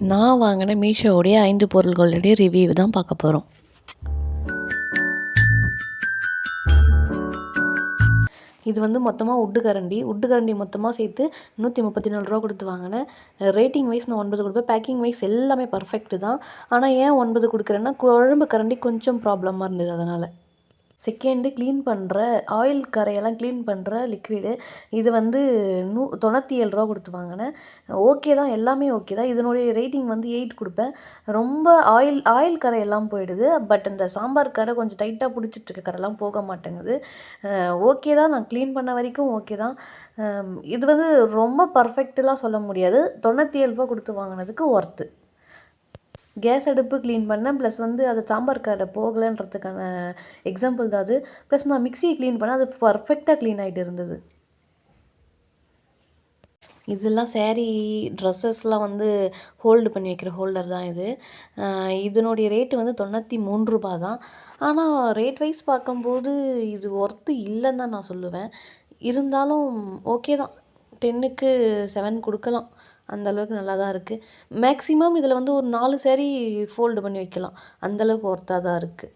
நான் வாங்கின மீஷோவுடைய 5 பொருள்களுடைய ரிவ்யூ தான் பார்க்க போகிறோம். இது வந்து மொத்தமாக உட்டு கரண்டி மொத்தமாக சேர்த்து 134 ரூபா கொடுத்து வாங்கினேன். ரேட்டிங் வைஸ் நான் 9 கொடுப்பேன். பேக்கிங் வைஸ் எல்லாமே பர்ஃபெக்ட்டு தான். ஆனால் ஏன் 9 கொடுக்குறேன்னா, குழம்பு கரண்டி கொஞ்சம் ப்ராப்ளமாக இருந்தது அதனால். செகண்டு க்ளீன் பண்ணுற ஆயில் கரையெல்லாம் க்ளீன் பண்ணுற லிக்விடு. இது வந்து 97 ரூபா கொடுத்து வாங்கினேன். ஓகே தான், எல்லாமே ஓகே தான். இதனுடைய ரேட்டிங் வந்து 8 கொடுப்பேன். ரொம்ப ஆயில் கரையெல்லாம் போயிடுது. பட் இந்த சாம்பார் கரை கொஞ்சம் டைட்டாக பிடிச்சிட்ருக்க கரைலாம் போக மாட்டேங்குது. ஓகே தான், நான் க்ளீன் பண்ண வரைக்கும் ஓகே தான். இது வந்து ரொம்ப பர்ஃபெக்ட்டுலாம் சொல்ல முடியாது. 97 ரூபா கொடுத்து வாங்கினதுக்கு ஒர்த்து. கேஸ் அடுப்பு க்ளீன் பண்ணேன். ப்ளஸ் வந்து அது சாம்பார் கரை போகலைன்றதுக்கான எக்ஸாம்பிள் தான் அது. ப்ளஸ் நான் மிக்ஸியை க்ளீன் பண்ணேன். அது பர்ஃபெக்டாக க்ளீன் ஆகிட்டு இருந்தது. இதெல்லாம் சேரீ ட்ரெஸ்ஸஸ்லாம் வந்து ஹோல்டு பண்ணி வைக்கிற ஹோல்டர் தான் இது. இதனுடைய ரேட்டு வந்து 93 ரூபா தான். ஆனால் ரேட் வைஸ் பார்க்கும்போது இது ஒர்த்து இல்லைன்னு தான் நான் சொல்லுவேன். இருந்தாலும் ஓகே தான். 10க்கு 7 கொடுக்கலாம். அந்த அளவுக்கு நல்லா தான் இருக்குது. மேக்ஸிமம் இதில் வந்து ஒரு 4 சேரீ ஃபோல்டு பண்ணி வைக்கலாம். அந்தளவுக்கு ஒர்த்தாக தான் இருக்குது.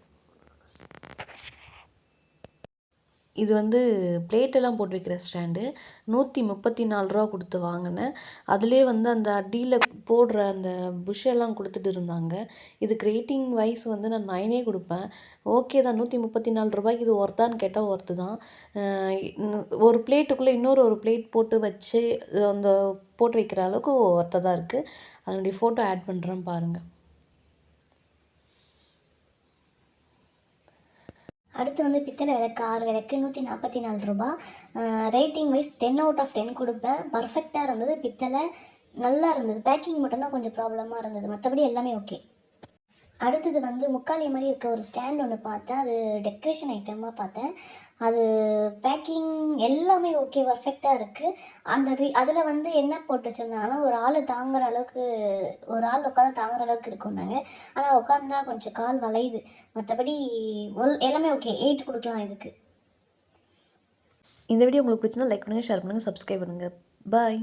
இது வந்து பிளேட்டெல்லாம் போட்டு வைக்கிற ஸ்டாண்டு. 134 ரூபா கொடுத்து வாங்கினேன். அதிலே வந்து அந்த அடியில் போடுற அந்த புஷ்ஷெல்லாம் கொடுத்துட்டு இருந்தாங்க. இதுக்கு ரேட்டிங் வைஸ் வந்து நான் 9 கொடுப்பேன். ஓகே தான், 134 ரூபாய்க்கு இது ஒர்த்தான்னு கேட்டால் ஒர்த்து தான். ஒரு பிளேட்டுக்குள்ளே ஒரு பிளேட் போட்டு வச்சு அந்த போட்டு வைக்கிற அளவுக்கு ஒர்த்தாக தான் இருக்குது. அதனுடைய ஃபோட்டோ ஆட் பண்ணுறேன் பாருங்கள். அடுத்து வந்து பித்தளை விளக்கு 6 விளக்கு 144 ரூபா. ரேட்டிங் வைஸ் 10 அவுட் ஆஃப் 10 கொடுப்பேன். பர்ஃபெக்டாக இருந்தது. பித்தளை நல்லா இருந்தது. பேக்கிங் மட்டும்தான் கொஞ்சம் ப்ராப்ளமாக இருந்தது. மற்றபடி எல்லாமே ஓகே. அடுத்தது வந்து முக்காலி மாதிரி இருக்க ஒரு ஸ்டாண்ட் ஒன்று பார்த்தேன். அது டெக்கரேஷன் ஐட்டமாக பார்த்தேன். அது பேக்கிங் எல்லாமே ஓகே, பர்ஃபெக்டாக இருக்குது. அதில் வந்து என்ன போட்டு வச்சுருந்தாங்கன்னா, ஒரு ஆள் உட்காந்து தாங்குற அளவுக்கு இருக்குன்னாங்க. ஆனால் உட்காந்தா கொஞ்சம் கால் வளையுது. மற்றபடி எல்லாமே ஓகே. 8 கொடுக்கலாம் இதுக்கு. இந்த வீடியோ உங்களுக்கு பிடிச்சிருந்தா லைக் பண்ணுங்கள், ஷேர் பண்ணுங்கள், சப்ஸ்கிரைப் பண்ணுங்கள். பாய்.